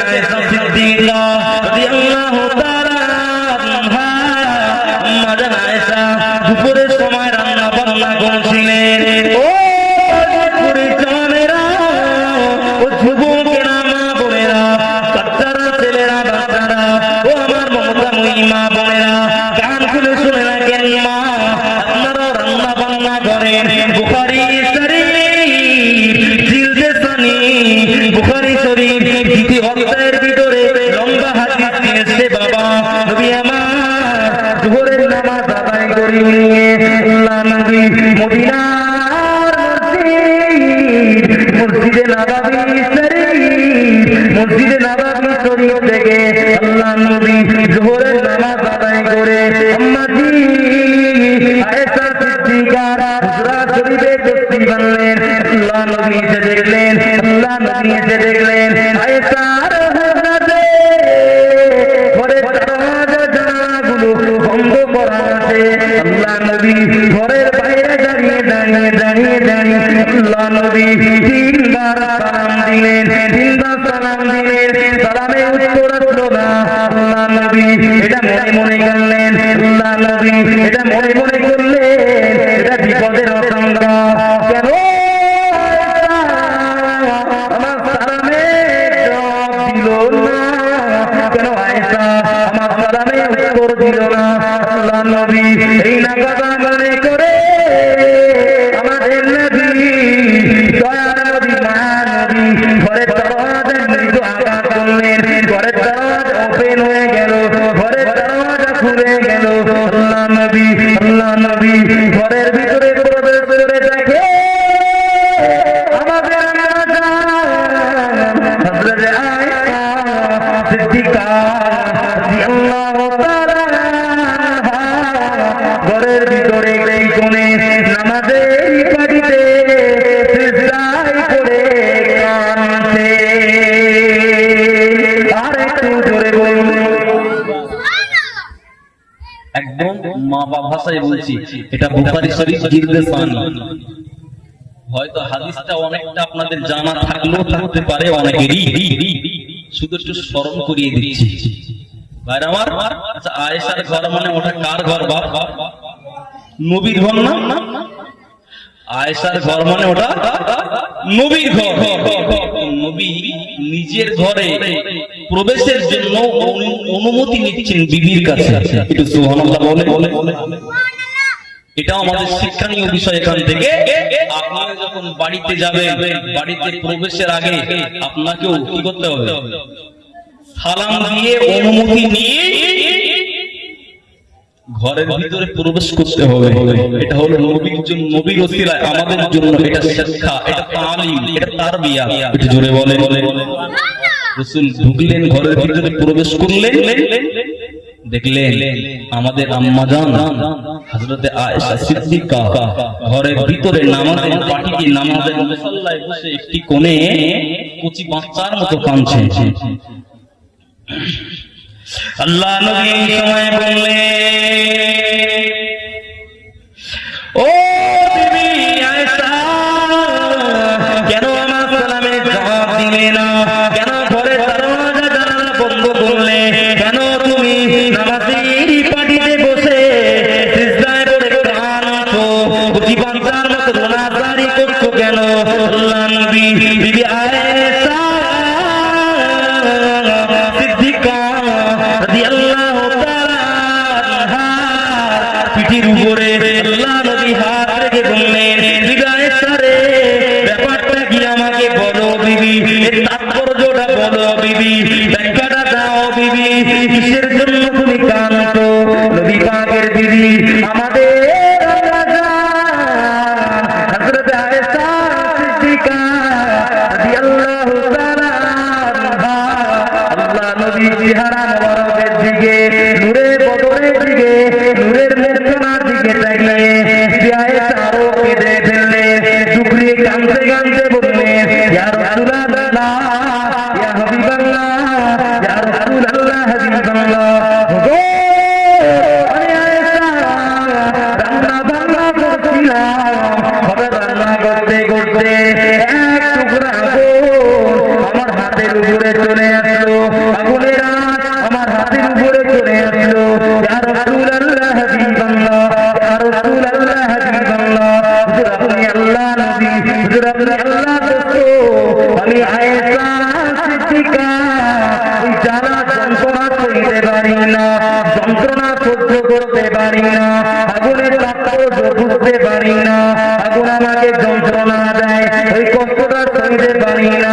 আয়েশা সিদ্দিকা রাদিয়াল্লাহু তাআলা আনহা মাদান আয়েশা দুপুরের সময় রান্না বান্না করছিলেন। ও পরিজনেরা, ও যুবকেরা, মা বোনেরা, বাচ্চারা, ছেলেরা, বাচ্চারা, ও আমার মমতাময়ী মা বোনেরা, কান খুলে শুনে রাখেন মা, আপনারা রান্না বান্না করেন। বুখারী শরীফ জিলদে সানি, বুখারী শরীফ দ্বিতীয় অধ্যায়ের ভিতরে লম্বা হাদিস দিয়েছে। বাবা নবী আমার যোহরের নামাজ আদায় করে নিয়ে আল্লাহ নবী মদিনার মসজিদে নববী শরীফ, মসজিদে নববী শরীফ থেকে আল্লাহ নবী যোহরের নামাজ আদায় করে আম্মাজি আয়েশা সিদ্দিকার হুজরা শরীফে তসবিহ বানলেন। আল্লাহ নবী এসে দেখলেন, আল্লাহ নবী এসে দেখলেন আয়েশার হুজরাতে ঘরের দরজা জানালাগুলো বন্ধ করা আছে। আল্লাহ নবী ঘরের বাইরে দাঁড়িয়ে দাঁড়িয়ে দাঁড়িয়ে দাঁড়িয়ে আল্লাহ নবী তিনবার সালাম দিলেন, তিনবার সালাম দিলেন। সালামে উত্তর আসলো না। আল্লাহ নবী এটা মনে মনে করলেন, আল্লাহ নবী এটা মনে মনে করলেন এটা বিপদের আশঙ্কা। কেন আমার সালামে জবাব দিল না? কেন আয়েশা আমার সালামে উত্তর দিল না? আল্লাহ নবী এই না কথা মনে করে আমাদের নবী দয়ার নবী মহানবী ঘরের দরজা মৃদু আঘাত করলেন। ঘরের দরজা ওপেন হয়ে গেল, ঘরের দরজা খুলে গেল। আল্লাহ নবী ঘরের ভিতরে প্রবেশ করে দেখে আমাদের হযরত আয়েশা সিদ্দিকা রাদিয়াল্লাহু তাআলা ঘরের ভিতরে এই কোণে নামাজের পাটিতে সিজদায় পড়ে কাঁদছে। আর একটু জোরে বলুন। একদম মা বাবা ভাষায় বলছি, এটা বুখারী শরীফ জিলদে সানি। হয়তো হাদিসটা অনেকটা আপনাদের জানা থাকলেও থাকতে পারে অনেকেরই, শুধু একটু স্মরণ করিয়ে দিচ্ছি ভাইরা আমার। আচ্ছা, আয়েশার ঘর মানে ওটা কার ঘর? বাপ নবীর ঘর না? আয়েশার ঘর মানে ওটা নবীর ঘর। নবী নিজের ঘরে প্রবেশের জন্য অনুমতি নিচ্ছেন বিবির কাছে। একটু সুবহানাল্লাহ বলে। এটা আমাদের শিক্ষণীয় বিষয়। এখান থেকে আপনি যখন বাড়িতে যাবেন, বাড়িতে প্রবেশের আগে আপনাকেও কি করতে হবে? সালাম দিয়ে অনুমতি নিয়ে ঘরের ভিতরে প্রবেশ করতে হবে। এটা হলো নবীর জন্য, নবীর ওসিলায় আমাদের জন্য এটা শিক্ষা, এটা তালিম, এটা তারবিয়া। একটু জোরে বলে। রাসূল ঢুকলেন, ঘরের ভিতরে প্রবেশ করলেন, দেখলেন আমাদের আম্মাজান হযরত আয়েশা সিদ্দিকা ঘরের ভিতরে নামাজের পাটিতে নামাজের মুসল্লায় বসে একটি কোণে কচি বাচ্চার মতো কাঁদছেন। আল্লাহ নবী এই সময় বললেন, ও বিবি আয়েশা, কেন আমার সালামে জবাব দিলে না? কেন ঘরের দরজা জানালা বন্ধ করলে? কেন তুমি নামাজের পাটিতে বসে সিজদায় পড়ে কাঁদছো? কচি বাচ্চার মতো রোনাজারি করছো কেন? আল্লাহ নবী বিবি আয়েশা সিদ্দিকা রাদিয়াল্লাহু তাআলা আনহা পিঠের উপরে আল্লাহ নবী হাত রেখে বললেন, বিবি আয়েশা রে, ব্যাপারটা কি আমাকে বলো বিবি, এর তাৎপর্যটা বলো বিবি, ব্যাখ্যাটা দাও বিবি, কিসের জন্য তুমি কাঁদছো? নবী পাকের বিবি আমাদের হযরত আয়েশা সিদ্দিকা রাদিয়াল্লাহু তাআলা আনহা আল্লাহ নবী চেহারা মোবারকের দিকে, নূরের বদনের দিকে, নূরের মুখখানার দিকে তাকিয়ে আয়েশা আরো কেঁদে ফেললেন। চুকরিয়ে কাঁদতে কাঁদতে বললেন, ইয়া রাসূলুল্লাহ, ইয়া হাবিবাল্লাহ, ইয়া রাসূলুল্লাহ, হাবিবাল্লাহ, গো আরে আয়েশা, রান্না বান্না করছিলাম, হবে রান্না করতে করতে এক টুকরা গোশত আমার হাতের উপরে চলে আসলো। ওই জ্বালা যন্ত্রণা সইতে পারি না, যন্ত্রণা সহ্য করতে পারি না, আগুনের তাৎপর্য বুঝতে পারি না, আগুন আমাকে যন্ত্রণা দেয়, ওই কষ্টটা সইতে পারি না,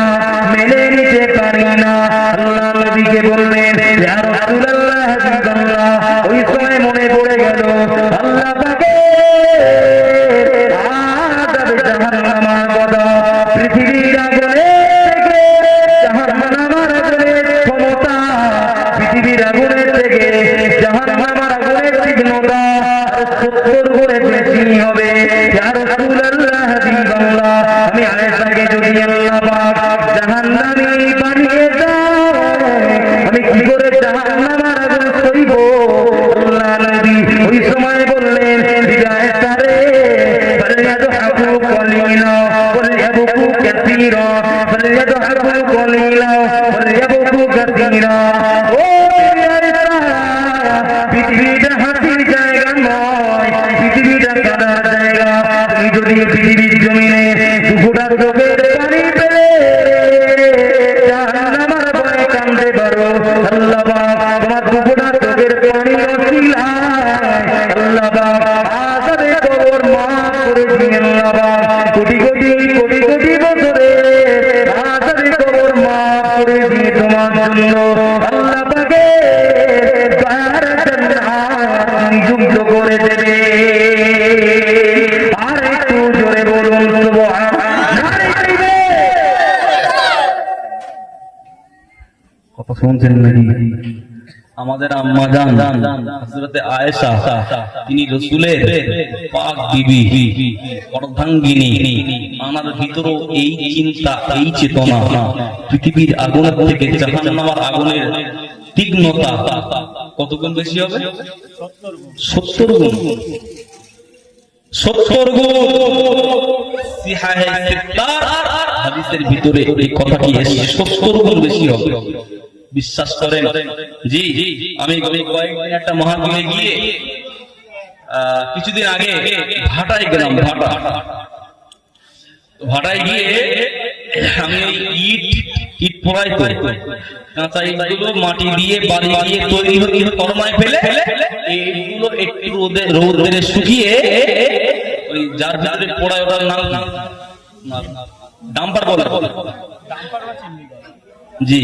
মেনে নিতে পারি না। আল্লাহ নবীকে বললেন, ইয়া রাসূলুল্লাহ হাবিবাল্লাহ, ওই সময় মনে পড়ে গেল আল্লাহ পাকের আযাবে জাহান্নামের কথা। পৃথিবীর আগুনে থেকে জাহান্নামের আগুনের ক্ষমতা, পৃথিবীর আগুনের থেকে জাহান্নামের আগুনের তীক্ষ্ণতা 70 গুণে বেশি হবে। ইয়া রাসূলুল্লাহ হাবিবাল্লাহ, আমি আয়েশাকে যদি আল্লাহ পাক জাহান্নামী বানিয়ে দেয়, আমি কি করে জাহান্নামের আগুন সইব? আল্লাহ নবী ওই সময় বললেন, আয়েশা রে, ফালইয়াদহাকু কলিলা ওয়ালইয়াবকু কাসীরা, ফালইয়াদহাকু কলিলা ওয়ালইয়াবকু কাসীরা। ও আয়েশা, পৃথিবীটা হাসির জায়গা নয়, পৃথিবীটা কাদার জায়গা। তুমি যদি পৃথিবীর জমিনে দুফোঁটা চোখের পানি পেলে জাহান্নামের ভয়ে কাঁদতে পারো, আল্লাহ পাক তোমার দুফোঁটা চোখের পানি ওসিলায় আল্লাহ পাক আযাবে কবর মাফ করে দিন। আল্লাহ পাক কোটি কোটি কোটি কোটি বছরে আযাবে কবর মাফ করে দিয়ে তোমার জন্য আল্লাহ পাকের দয়ার জান্নাত নিযুক্ত করে দেবে। আর একটু জোরে বলুন সুবহানাল্লাহ। কথা শুনছেন নাকি? আমাদের আম্মা জান হযরতে আয়েশা, তিনি রাসূলের পাক বিবি, অর্ধাঙ্গিনী। আমার ভিতরও এই চিন্তা, এই চেতনা, পৃথিবীর আগুনের থেকে জাহান্নামের আগুনের তীক্ষ্ণতা কত গুণ বেশি হবে? 70 গুণ। 70 গুণ। সিহাহে সিত্তার হাদিসের ভিতরে এই কথাটি এসেছে, 70 গুণ বেশি হবে। বিশ্বাস করেন? জি, আমি কয়েকদিন একটা মহাবিলে গিয়ে কিছুদিন আগে ভাটায় গেলাম। ভাটায় গিয়ে আমি ইট পোড়াই করি, কাঁচা ইটগুলো মাটি দিয়ে বালি দিয়ে তৈরি হয়ে কলমায় ফেলে এইগুলো একটু রোদে শুকিয়ে ওই যার ভিতরে পোড়ায়, ওটার নাম ডাম্পার বলে। জি,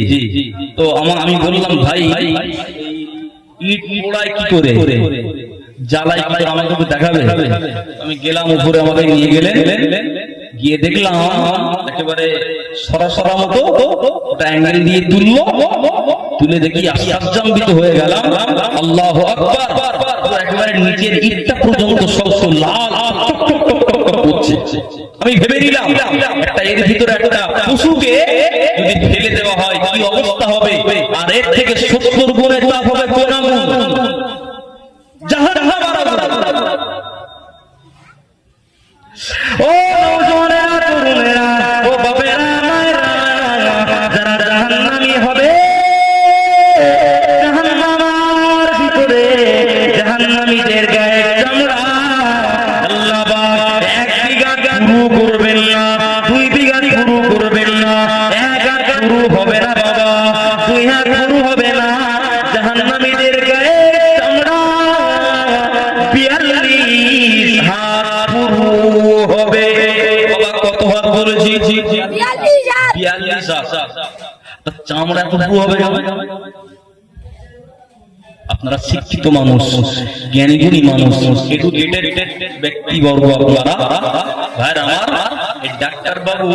তো আমি বললাম, ভাই ইট পোড়ায় কি করে, জ্বালাই কি আমাকে দেখাবে? আমি গেলাম উপরে, আমাকে নিয়ে গেলেন, গিয়ে দেখলাম একেবারে সরাসরা মতো ওটা অ্যাঙ্গেল দিয়ে তুলে দেখি আশ্চর্যান্বিত হয়ে গেলাম। আল্লাহু আকবার। একেবারে নিচের ইটটা পর্যন্ত সব লাল করছে। আমি ভেবে নিলাম একটা এর ভিতরে একটা পশুকে যদি ফেলে দেওয়া হয় কি অবস্থা হবে, আর এর থেকে 70 গুণের তাপ হবে কোন আগুন? জাহান্নামের আগুন। ও নওজোয়ানেরা, তরুণেরা, ও বাপেরা, মায়েরা, যারা জাহান্নামী হবে, জাহান্নামের ভিতরে জাহান্নামীদের গায়ে চামড়া আল্লাহ পাক 1 বিঘা পুরু করবেন না, 2 বিঘা পুরু করবেন না, 1 হাত পুরু হবে না বাবা, 2 হাত পুরু হবে না। জাহান্নামীদের গায়ে চামড়া 42 হাত পুরু হবে। বাবা কত হাত বলেছি? 42 হাত। চামড়া পুরু হবে। আপনারা শিক্ষিত মানুষ, জ্ঞানীগুণী মানুষ, এডুকেটেড ব্যক্তিবর্গ আপনারা, ভাইরা আমার, এই ডাক্তার বাবু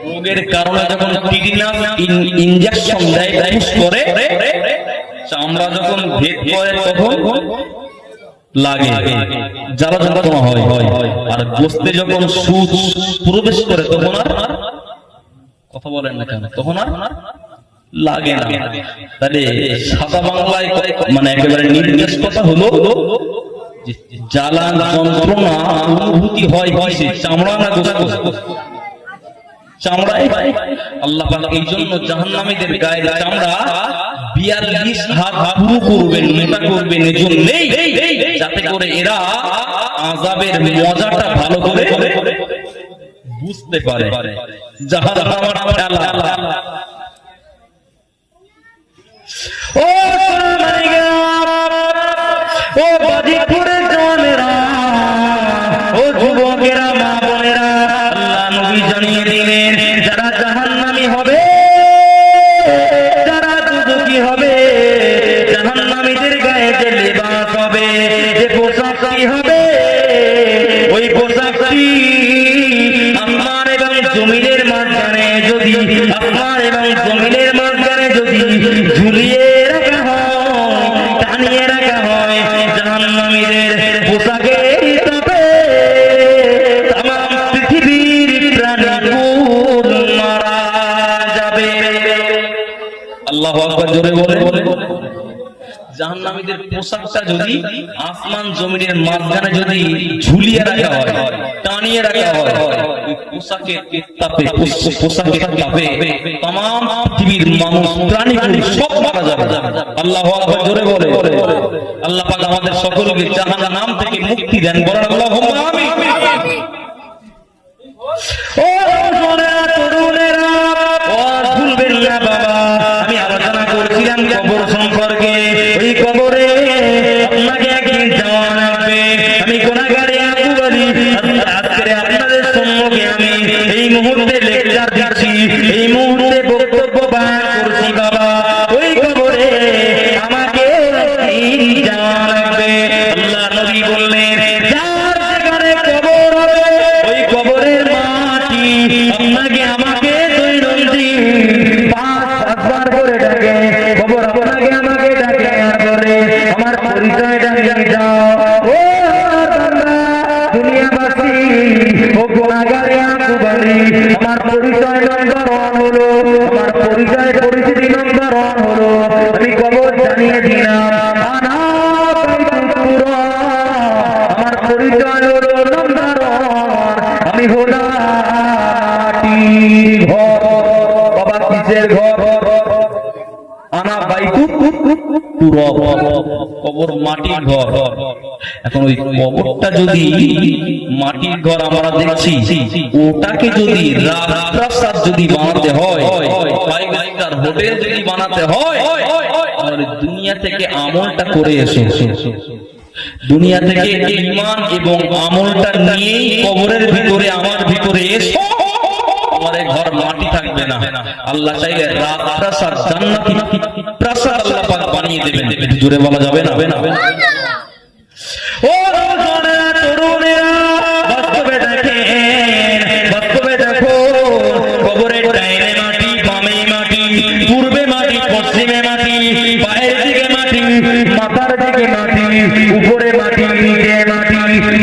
রোগের কারণে যখন টিটিনাস ইনজেকশন দেয়, পুশ করে, চামড়া যখন ভেদ করে তখন লাগে, জ্বালা যন্ত্রণা হয়, আর গোস্তে যখন সুচ প্রবেশ করে তখন আর কথা বলেন না কেন, তখন আর লাগে না। তাহলে সাদা বাংলায় মানে একেবারে নির্দেশ কথা হলো যে জ্বালা যন্ত্রণা অনুভূতি হয় কিসে? চামড়া না গোস্ত? চামড়ায়। আল্লাহ পাক এই জন্য জাহান্নামীদের গায়ের চামড়া 42 হাত পুরু করবেন, মোটা করবেন, এজন্যই যাতে করে এরা আযাবের মজাটা ভালো করে বুঝতে পারে। জাহান্নামের খেলা ও সোনামানিগা, ও বাজিতপুরের জওয়ানেরা, ও যুবকেরা, মা বোনেরা, আল্লাহ নবী জানিয়ে দিলেন যারা জাহান্নামী হবে, যারা দুজকি হবে, জাহান্নামীদের গায়ে যে লেবাস হবে, যে পোশাকটি হবে, ওই পোশাকটি আসমান এবং জমিনের মাঝখানে যদি, আসমান এবং জমিনের মাঝখানে যদি ঝুলিয়ে রাখা হয়, টানিয়ে রাখা হয়, জাহান্নামীদের পোশাকের তাপে তামাম পৃথিবীর প্রাণীকুল মারা যাবে। আল্লাহু আকবার, জোরে বলে। জাহান্নামীদের পোশাকটা যদি আসমান জমিনের মাঝখানে যদি ঝুলিয়ে রাখা হয়, টানিয়ে রাখা হয়, ওই পোশাকের তাপে, পোশাকের তাপে তামাম পৃথিবীর মানুষ প্রাণীকুল সব মারা যাবে। আল্লাহু আকবার, জোরে বলে। আল্লাহ পাক আমাদের সকলকে জাহান্নাম থেকে মুক্তি দেন, বলেন আল্লাহুম্মা আমিন। ও সোনারা, তরুণেরা, ও ভুলবেন না বাবা, আমি আলোচনা করছিলাম কবর সম্পর্কে। ওই কবরে আপনাকে একদিন যাওয়া লাগবে। আমি গুনাহগারে আবু বলি, আজকে আপনাদের সম্মুখে আমি এই মুহূর্তে লেকচার দিচ্ছি, এই মুহূর্তে বক্তব্য বয়ান করছি বাবা। ওই কবরে আমাকে একদিন যাওয়া লাগবে। আল্লাহ নবী বললেন, যার যেখানে কবর হবে, ওই কবরের মাটি আপনাকে আমাকে দৈনন্দিন 5-7 বার করে ডাকে। কবর আপনাকে আমাকে ডাকে আর বলে, আমার পরিচয়টা নিয়ে যাও। ও বান্দা, দুনিয়াবাসী, ও গুনাহগারে আবু বলি, আমার পরিচয় নম্বর 1 হলো, আমার পরিচয় পরিচিতি নম্বর 1 হলো, আমি কবর জানিয়ে দিলাম, আনা বাইতুর, আমার পরিচয় হলো নম্বর 1, আমি হলাম মাটির ঘর। বাবা, কিসের ঘর? আনা বাইতুর, কবর মাটির ঘর। এখন ওই কবরটা যদি মাটির ঘর আমরা দেখছি, ওটাকে যদি রাজপ্রাসাদ যদি বানাতে হয়, 5 স্টার হোটেল যদি বানাতে হয়, তাহলে দুনিয়া থেকে আমলটা করে এসো। দুনিয়া থেকে ঈমান এবং আমলটা নিয়েই কবরের ভিতরে, আমার ভিতরে এসো। আমাদের ঘর মাটি থাকবে না, আল্লাহ চাইলে রাজপ্রাসাদ, জান্নাতি প্রাসাদ আল্লাহ পাক বানিয়ে দেবেন। জোরে বলা যাবে না? ও সোনারা, তরুণেরা, বাস্তবে দেখেন, বাস্তবে দেখো, কবরের ডাইনে মাটি, বামে মাটি, পূর্বে মাটি, পশ্চিমে মাটি, পায়ের দিকে মাটি, মাথার দিকে মাটি, উপরে মাটি, নিচে মাটি,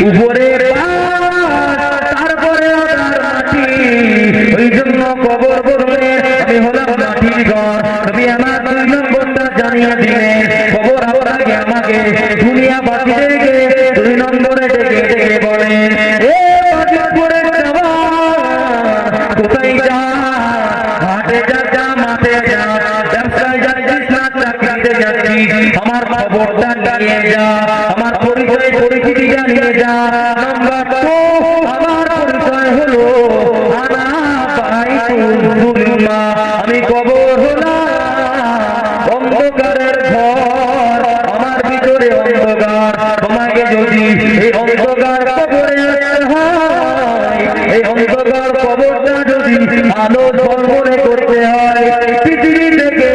উপরে তারপরে মাটি। ওই জন্য কবর বলবে আমি হলাম মাটির ঘর। নবী আমার 2 নম্বরটা জানিয়ে দিলেন, কবর আপনাকে আমাকে দুনিয়াবাসীদেরকে 2 নম্বরে ডেকে ডেকে বলেন, এ বাজিতপুরের জওয়ান, কোথায় যা, হাটে যা, মাঠে যা, ব্যবসায় যাচ্ছিস না চাকরিতে যাচ্ছিস, আমার খবরটা নিয়ে যা, আমার পরিচয় পরিচিতিটা নিয়ে যা। নাম্বার 2, আমার পরিচয় হলো আনা বাইতুল, আমি কবর হলাম অন্ধকারের ঘর, আমার ভিতরে অন্ধকার। তোমাকে যদি এই অন্ধকার কবরে আসতে হয়, এই অন্ধকার কবরটা যদি আলো ঝলমলে করতে হয়, পৃথিবী থেকে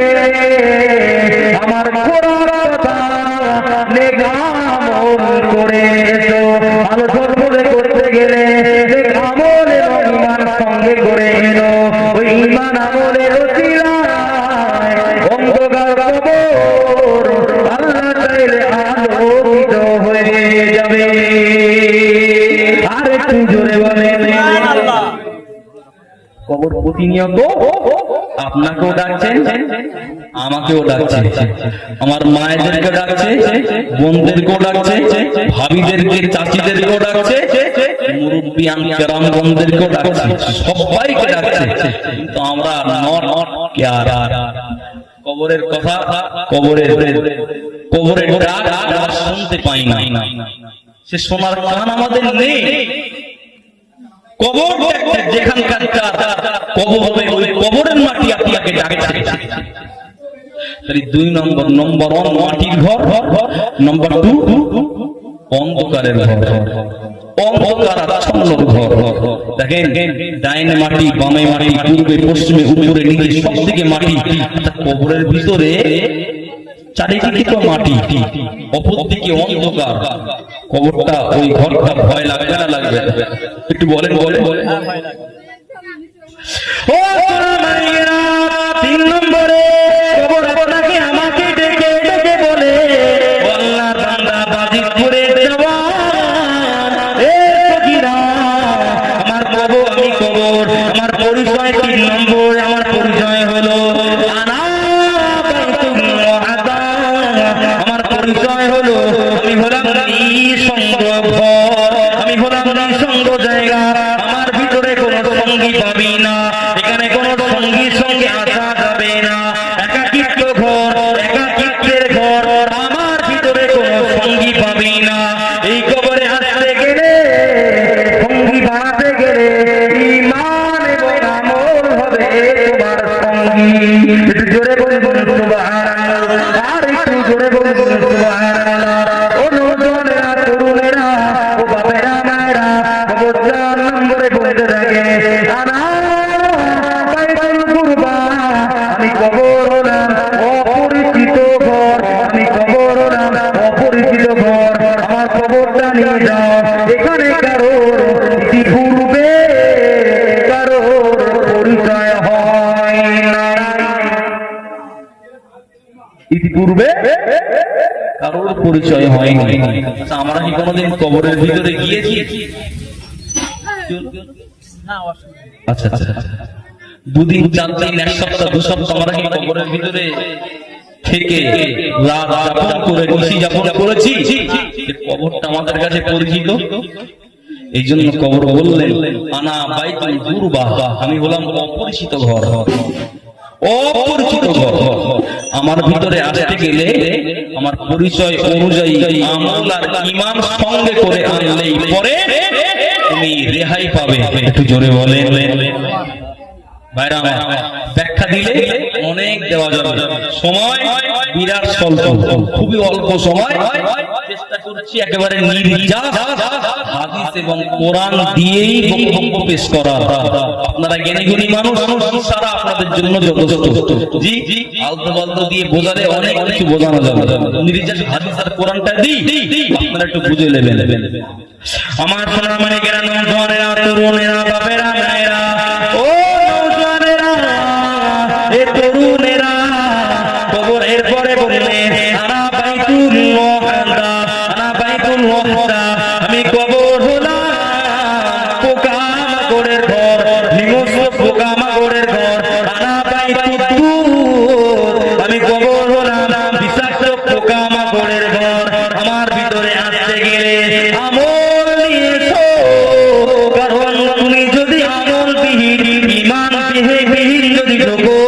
আমার ঘোরার কথা নেক আমল করে এসো। আলো ঝলমলে করতে গেলে নেক আমল এবং ঈমান সঙ্গে করে এলো। ওই ঈমান আমলের ওসিলায় অন্ধকার কবর আল্লাহ চাইলে আলোকিত হয়ে যাবে। আর একটু জোরে বলেন, কবর প্রতিনিয়ত আপনাকেও ডাকছে, আমাকেও ডাকছে, আমার মায়েদেরকে ডাকছে, বোনদেরকেও ডাকছে, ভাবিদেরকে, চাচিদেরকেও ডাকছে, মুরব্বিয়ান কেরামগণদেরকেও ডাকছে, সবাইকে ডাকছে। কিন্তু আমরা নট কেয়ার, কবরের কথা, কবরের ডাক আমরা শুনতে পাই না, সে শোনার কান আমাদের নেই। কবর যেখানকার কবর হবে, ওই কবরের মাটি আপনাকে ডাকছে। তাহলে 2 নম্বর, নম্বর 1 মাটির ঘর, নম্বর 2 অন্ধকারের ঘর, অন্ধকার আচ্ছন্ন ঘর। দেখেন ডাইনে মাটি, বামে মাটি, পূর্বে পশ্চিমে উপরে নিচে সব দিকে মাটি। কবরের ভিতরে চারিদিকে তো মাটি, অপর দিকে অন্ধকার। কবরটা, ওই ঘরটা ভয় লাগবে না লাগবে? একটু বলেন বলেন বলেন। ও মায়েরা, 3 নম্বরে কবর আপনাকে আমাকে ডেকে ডেকে বলে, ও আল্লাহর বান্দা বাজিতপুরের জওয়ান, এ ফকিরা, আমার কবর, আমি কবর, আমার পরিচয় 3 নম্বর, আমার পরিচয় হলো আনা বাইতুল মুআদ্দা। আমার পরিচয় হলো আমি হলাম নিঃসঙ্গ ঘর, আমি হলাম নিঃসঙ্গ জায়গা। আমার ভিতরে কোনো সঙ্গী পাবি না, এখানে কোনো সঙ্গীর সঙ্গে আসা যাবে না। একাকিত্ব ঘর, একাকিত্বের ঘর, আমার ভিতরে কোনো সঙ্গী পাবি না। এই কবরে আসতে গেলে, সঙ্গী বানাতে গেলে ঈমান এবং আমল হবে তোমার সঙ্গী। একটু জোরে বলুন সুবহানাল্লাহ, আর একটু জোরে বলুন সুবহানাল্লাহ। ও নওজওয়ানেরা, তরুণেরা, ও বাপেরা, মায়েরা, কবর 4 নম্বরে বলতে থাকে আনা বাইতুল কুরবা। আমি কবর হলাম অপরিচিত ঘর, আমি কবর হলাম অপরিচিত ঘর। আমার কবরটা নিয়ে যাও। এখানে কারোর ইতিপূর্বে কারোর পরিচয় হয় না, ইতিপূর্বে কারোর পরিচয় হয়নি। আচ্ছা, আমরা কি কোনোদিন কবরের ভিতরে গিয়েছি? আচ্ছা আচ্ছা, 2 দিন 4 দিন 1 সপ্তাহ 2 সপ্তাহ আমরা কি কবরের ভিতরে থেকে রাত যাপন করে নিশি যাপন করেছি? কবরটা আমাদের কাছে পরিচিত। এই জন্য কবর বললেন আনা বাইতুল কুরবা, আমি হলাম অপরিচিত ঘর, অপরিচিত ঘর। আমার ভিতরে আসতে গেলে আমার পরিচয় অনুযায়ী আমল আর ঈমান সঙ্গে করে আনলেই পরে তুমি রেহাই পাবে। একটু জোরে বলেন ভাইরা। ব্যাখ্যা দিলে অনেক দেওয়া যাবে, সময় বিরাট স্বল্প, খুবই অল্প সময়। চেষ্টা করছি একেবারে নির্যাস হাদিস এবং কোরআন দিয়েই বক্তব্য পেশ করা। আপনারা জ্ঞানী মানুষ, সারা আপনাদের জন্য যথেষ্ট। জি জি, আলতো বালতো দিয়ে বোঝালে অনেক কিছু বোঝানো যাবে। নির্যাস হাদিস আর কোরআনটা দিই, আপনারা একটু বুঝে নেবেন। আমার সোনা মানে কেন নওজওয়ানেরা, তরুণেরা, বাপেরা, মায়েরা, ও নওজওয়ানেরা, এ তরুণেরা, কবরের পরে বললেন আনা বাইতুল মুআদ্দা, আনা বাইতুল মুআদ্দা। আমি কবর হলাম পোকামাকড়ের ঘর, নিমস্ত পোকামাকড়ের ঘর। আনা বাইতুদ দুর, আমি কবর হলাম বিষাক্ত পোকামাকড়ের ঘর। আমার ভিতরে আসতে গেলে আমল নিয়ে এসো, কারণ তুমি যদি আমল বিহীন, ঈমান বিহীন যদি ঢোকো,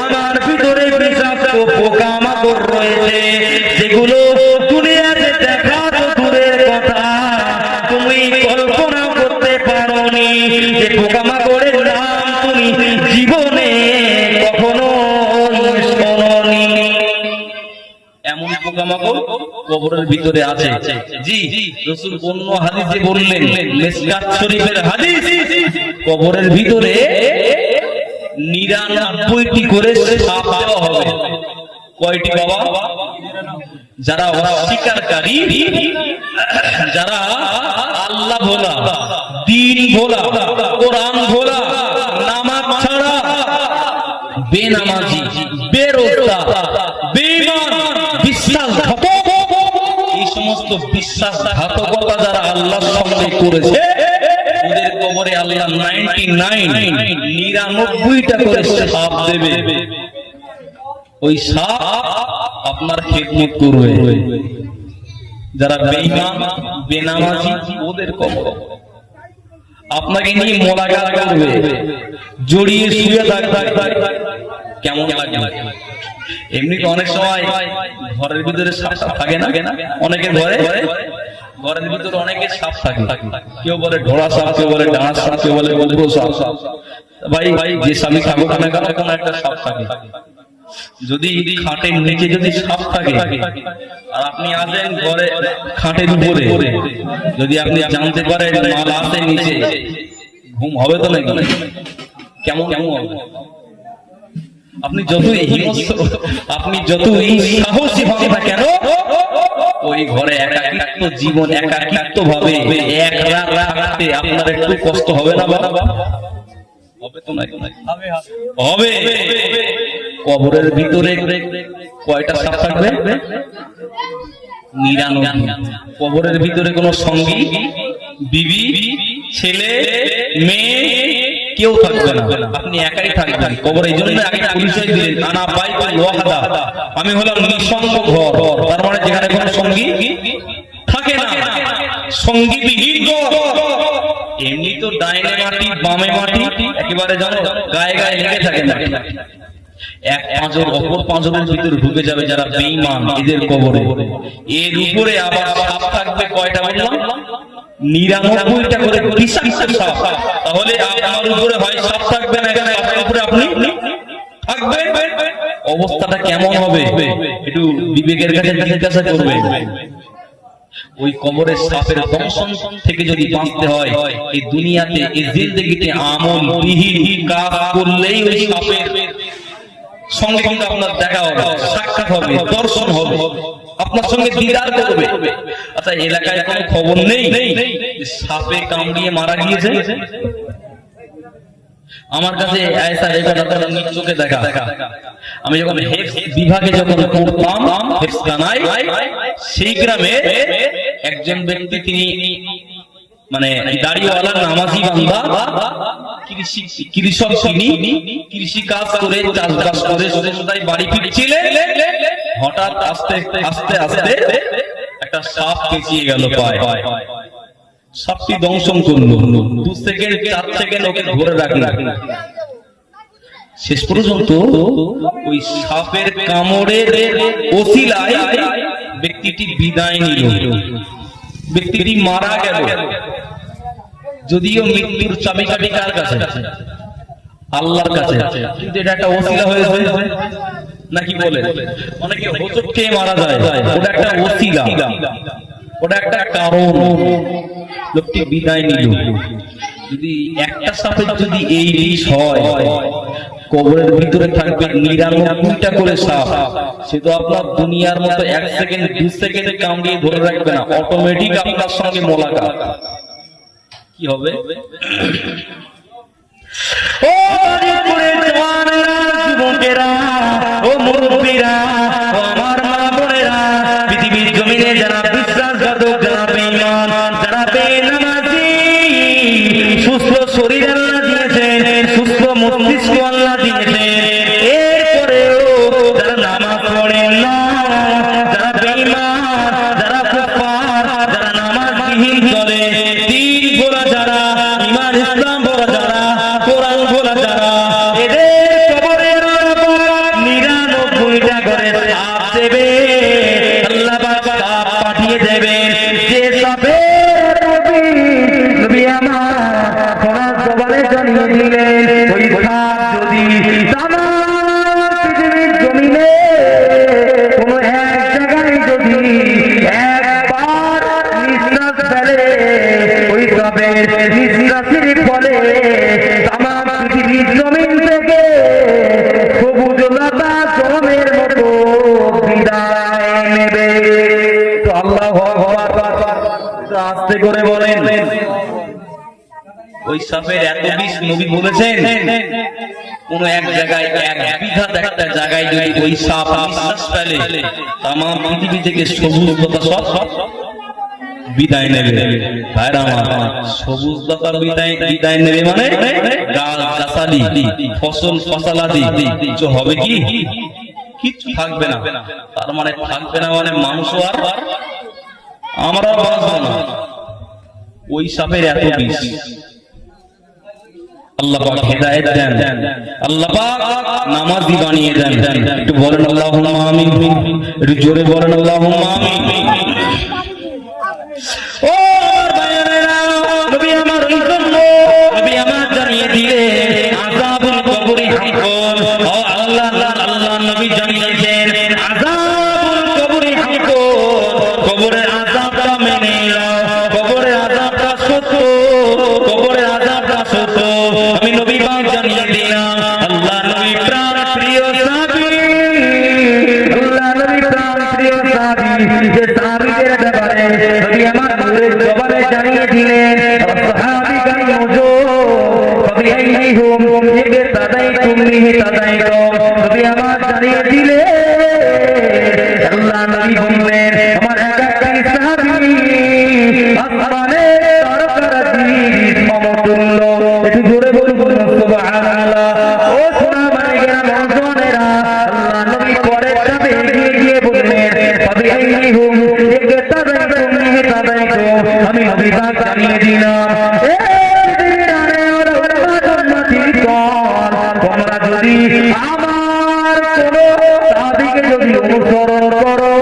আমার ভিতরে বিষাক্ত পোকামাকড় রয়েছে, যেগুলো দুনিয়াতে দেখা তো দূরের কথা, তুমি কল্পনা করতে পারোনি যে পোকামাকড়ের নাম তুমি জীবনে কখনো শোনোনি। এমন পোকামাকড় কবরের ভিতরে আছে। জি, রাসূল অন্য হাদিসে বললেন, মিসকাত শরীফের হাদিস, কবরের ভিতরে 99টি করে সাপ দেওয়া হবে। কয়টি বাবা? যারা অস্বীকারী, যারা আল্লাহ ভোলা, দ্বীন ভোলা, কোরআন ভোলা, নামাজ ছাড়া, বেনামাজি, বেরোজা, বেঈমান, বিশ্বাসঘাতক, এই সমস্ত বিশ্বাসঘাতকতা যারা আল্লাহর সঙ্গে করেছে, ওদের কবরে আল্লাহ 99টা করে সাপ দেবে। ওই সাপ আপনার খেদমত করবে। যারা বেঈমান, বেনামাজি, ওদের কবর আপনাকে নিয়ে মোলাকাত করবে, জড়িয়ে শুয়ে থাকবে। কেমন লাগে? এমনি তো অনেক সময় ঘরের ভিতরে সাপ থাকে না, অনেকের ঘরের ভিতরে অনেকের সাপ থাকে। কেউ বলে ঢোড়া সাপ, কেউ বলে ডাঁস সাপ, কেউ বলে উগ্র সাপ। ভাই যে স্বামী থাকুক না কেন, কোনো একটা সাপ থাকে। যদি খাটের নিচে যদি সাপ থাকে আর আপনি আসেন ঘরে খাটের উপরে, যদি আপনি জানতে পারেন মাল আছে নিচে, ঘুম হবে তো নাকি? কেমন কেমন হবে? আপনি যতই হিংস্র, আপনি যতই সাহসী হন না কেন, ওই ঘরে একাকিত্ব জীবন, একাকিত্ব ভাবে এক রাত থাকতে আপনার একটু কষ্ট হবে না বাবা? হবে তো নাকি? হবে। কবরের ভিতরে কয়টা সাপ থাকবে? 99। কবরের ভিতরে কোনো সঙ্গী, বিবি, ছেলে, মেয়ে কেউ থাকবে না, আপনি একাই থাকবেন কবর। এই জন্য আগে পরিচয় দিলেন, আনা বাইতুল ওয়াহদা, আমি হলাম নিঃসঙ্গ ঘর। তার মানে যেখানে কোনো সঙ্গী থাকে না, সঙ্গীবিহীন ঘর। এমনি তো ডাইনে মাটি বামে মাটি একেবারে জানো গায়ে গায়ে লেগে থাকে না, এক পাঁজর অপর পাঁজরের ভিতরে ঢুকে যাবে যারা বেঈমান, এদের কবরে। এর উপরে আবার সাপ থাকবে কয়টা বললাম? 99টা করে বিষাক্ত সাপ। তাহলে আপনার উপরে হয় সাপ থাকবে না, এখানে আপনার উপরে আপনি থাকবেন, অবস্থাটা কেমন হবে একটু বিবেকের কাছে জিজ্ঞাসা করবেন। ওই কবরের সাপের দংশন থেকে যদি বাঁচতে হয়, এই দুনিয়াতে এই জিন্দেগিতে আমল বিহীন কাজ করলেই ওই সাপের সঙ্গে সঙ্গে আপনার দেখা হবে, সাক্ষাৎ হবে, দর্শন হবে, আপনার সঙ্গে দিদার করবে। আচ্ছা, এলাকায় কোনো খবর নেই সাপে কামড়িয়ে মারা গিয়েছে? আমার কাছে নিজ চোখে দেখা। আমি যখন হেফজ বিভাগে যখন পড়তাম হেফজখানায়, সেই গ্রামে একজন ব্যক্তি, তিনি মানে দাড়িওয়ালা নামাজি বান্দা, কৃষক, তিনি কৃষি কাজ করে চাষবাস করে সোজাই বাড়ি ফিরছিলেন। হঠাৎ আস্তে আস্তে আস্তে একটা সাপ পেঁচিয়ে গেল পায়। সাপটি দংশন করলো, 2 সেকেন্ড 4 সেকেন্ড ওকে ধরে রাখলো। শেষ পর্যন্ত ওই সাপের কামড়ের ওসিলায় ব্যক্তিটি বিদায় নিল, ব্যক্তিটি মারা গেল। যদিও মৃত্যুর চাবিকাঠি কার কাছে? আল্লাহর কাছে, কিন্তু এটা একটা ওসিলা হয়েছে নাকি বলে? অনেকে হোঁচট খেয়ে মারা যায়, ওটা একটা ওসিলা, ওটা একটা কারণ। লোকটি বিদায় নিল। যদি একটা সাপের যদি এই বিষ হয়, কবরের ভিতরে থাকবে 99টা করে সাপ, সে তো আপনার দুনিয়ার মতো 1 সেকেন্ড 2 সেকেন্ডে কামড়িয়ে ধরে রাখবে না, অটোমেটিক আপনার সঙ্গে মোলাকাত। কি হবে? ও বাড়িপুরের জওয়ানেরা, যুবকেরা, ও মুরব্বীরা, ও আমার মা বোনেরা, পৃথিবীর জমিনে যারা বিশ্বাসঘাতক, যারা বেঈমান, যারা বেনামাজি, সুস্থ শরীর আল্লাহ দিয়েছেন, সুস্থ মস্তিষ্ক আল্লাহ দিয়েছেন, এরপরেও যারা নামাজ পড়েন না, যারা বেঈমান, যারা কুফার, যারা নামাজবিহীন চলে, দিন ভোলা যারা, ঈমান ইসলাম ভোলা যারা, কোরআন ভোলা যারা, এদের কবরে আল্লাহ 99টা করে সাপ দেবে। আল্লাহ পাক সাপ পাঠিয়ে দেবেন, যে সাপের নবী আমার কোরআন জবানে জানিয়ে দিলেন, ওই সাপ যদি তামাম পৃথিবীর জমিনে কোনো এক জায়গায় যদি একবার নিঃশ্বাস ফেলে, ওই সাপের নিঃশ্বাসের ফলে তামাম পৃথিবীর জমিন থেকে সবুজ লতা জমের মতো বিদায় নেবে। তো আল্লাহু আকবার, আস্তে করে বলেন। ওই সাপের এত বিষ নবী বলেছেন, কোন এক জায়গায় 1 বিঘা একটা জায়গায় যদি ওই সাপ নিঃশ্বাস ফেলে, তামাম পৃথিবী থেকে সবুজ লতা সব বিদায় নেবে। ভাইরা আমার, সবুজ লতা বিদায় নেবে মানে গাছ গাছালি, ফসল ফসলাদি কিছু হবে কি? কিছু থাকবে না। তার মানে থাকবে না মানে মানুষও আর আমরাও বাঁচবো না। ওই সাপের এত বিষ। আল্লাহ পাক হেদায়েত দেন, আল্লাহ পাক নামাজি বানিয়ে দেন। একটু বলেন আল্লাহুম্মা আমিন, একটু জোরে বলেন আল্লাহুম্মা আমিন। ও ভাইয়েরা, নবী আমার ওই জন্য নবী আমার জানিয়ে দিলেন আযাবুল কবরি হাক্কুন। ও আল্লাহ নবী নবী বললেন আমার একাকি সাহাবী আসমানের তারকারাজির সমতুল্য। একটু জোরে বলুন সুবহানাল্লাহ। ও সোনা মানিকেরা নওজওয়ানেরা, আল্লাহ নবী পরের ধাপে এগিয়ে গিয়ে বললেন ফাবিআইহিম ইকতাদাইতুম ইহতাদাইতুম, আমি নবী পাক জানিয়ে দিলাম তোমরা যদি আমার কোন সাহাবীকে যদি অনুসরণ করো,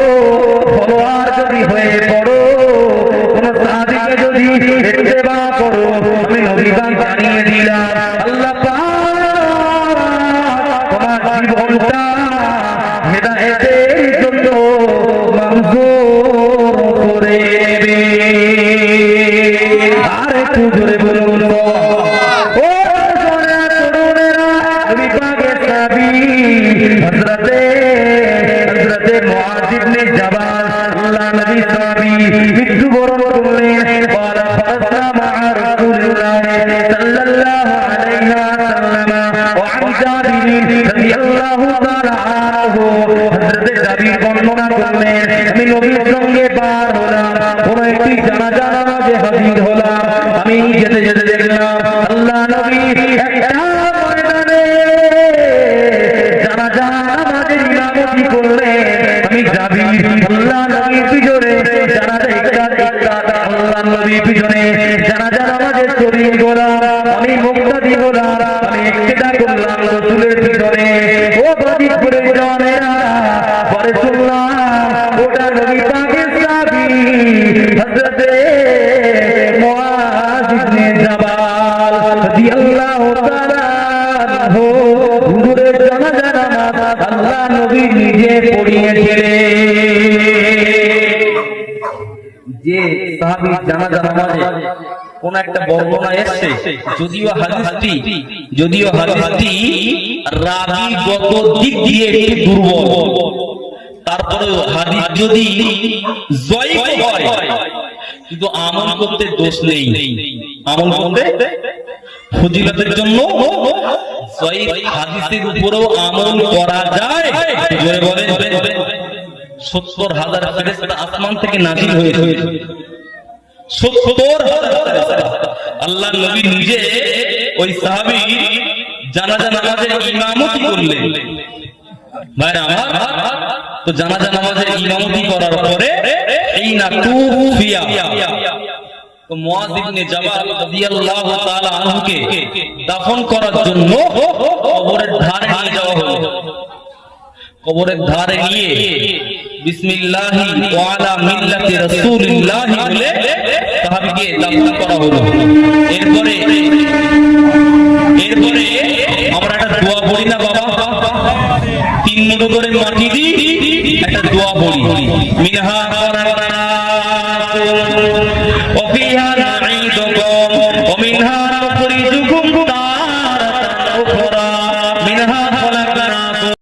ফলোয়ার যদি হয়ে পড়ো, কোন সাহাবীকে যদি ইত্তেবা করো, আমি নবী পাক জানিয়ে দিলাম আল্লাহ পাক তোমার জীবনটা হেদায়েতের জন্য মঞ্জুর করে দেবে। আর একটু জোরে বলুন ও সোনা তরুণেরা, নবী পাকের সাহাবী হযরতে মুআয ইবনে জাবাল আল্লাহ নবী সাহাবী মৃত্যুবরণ করলেন। ওয়ালা ফারাসনা মা'a রাসূলিল্লাহ সাল্লাল্লাহু আলাইহি ওয়াসাল্লাম। ওয়া আন জাবির রাদিয়াল্লাহু তাআলা আনহু, হযরতে জাবির বর্ণনা করলেন আমি নবীর সঙ্গে পার হলাম, কোন একটি জানাজা নামাজে হাজির হলাম। আমি যেতে যেতে দেখলাম আল্লাহ নবী একটা ময়দানে জানাজা নামাজের ইমামতি করলেন। আমি জাবির আল্লাহ নবীর পিছনে জানাজা আল্লাহ নবীর পিছনে জানাজা নামাজের শরীর গোলাম, আমি মুক্তাদি হলাম, আমি ইক্তেদা করলাম রাসূলের পিছনে। ও বাজিতপুরের জওয়ানেরা, পরে শুনলাম ওটা নবী পাকের সাহাবী হযরতে মুআয ইবনে জাবাল রাদিয়াল্লাহু তাআলা আনহু, হুজুরের জানাজা নামাজ আল্লাহ নবী নিজে পড়িয়েছিলেন। যে সাহাবী জানাজা নামাজে কোন একটা বর্ণনা এসেছে, যদিও হাদিসটি রাবীগত দিক দিয়ে একটু দুর্বল, তারপরেও হাদিস যদি জয়ীফ হয় কিন্তু আমল করতে দোষ নেই, আমল করতে ফজিলতের জন্য জয়ীফ হাদিসের উপরেও আমল করা যায়। জোরে বলেন ৭০,০০০ ফেরেশতা আসমান থেকে নাযিল হয়েছে। ৭০,০০০ ফেরেশতা। আল্লাহ নবী নিজে ওই সাহাবী জানাজা নামাজের ইমামতি করলেন। ভাইরা আমার, তো জানাজা নামাজের ইমামতি করার পরে ইনা তুফিয়া, তো মুআয ইবনে জাবাল রাদিয়াল্লাহু তাআলা আনহুকে দাফন করার জন্য কবরের ধারে নিয়ে যাওয়া হলো। কবরের ধারে নিয়ে বিসমিল্লাহি ওয়া আলা মিল্লাতি রাসূলিল্লাহি বলে সাহাবীকে দাফন করা হলো। এরপরে আমরা একটা দোয়া পড়ি না বাবা, 3 মুঠো করে মাটি দিই, একটা দোয়া পড়ি, মিনহা খারাজনা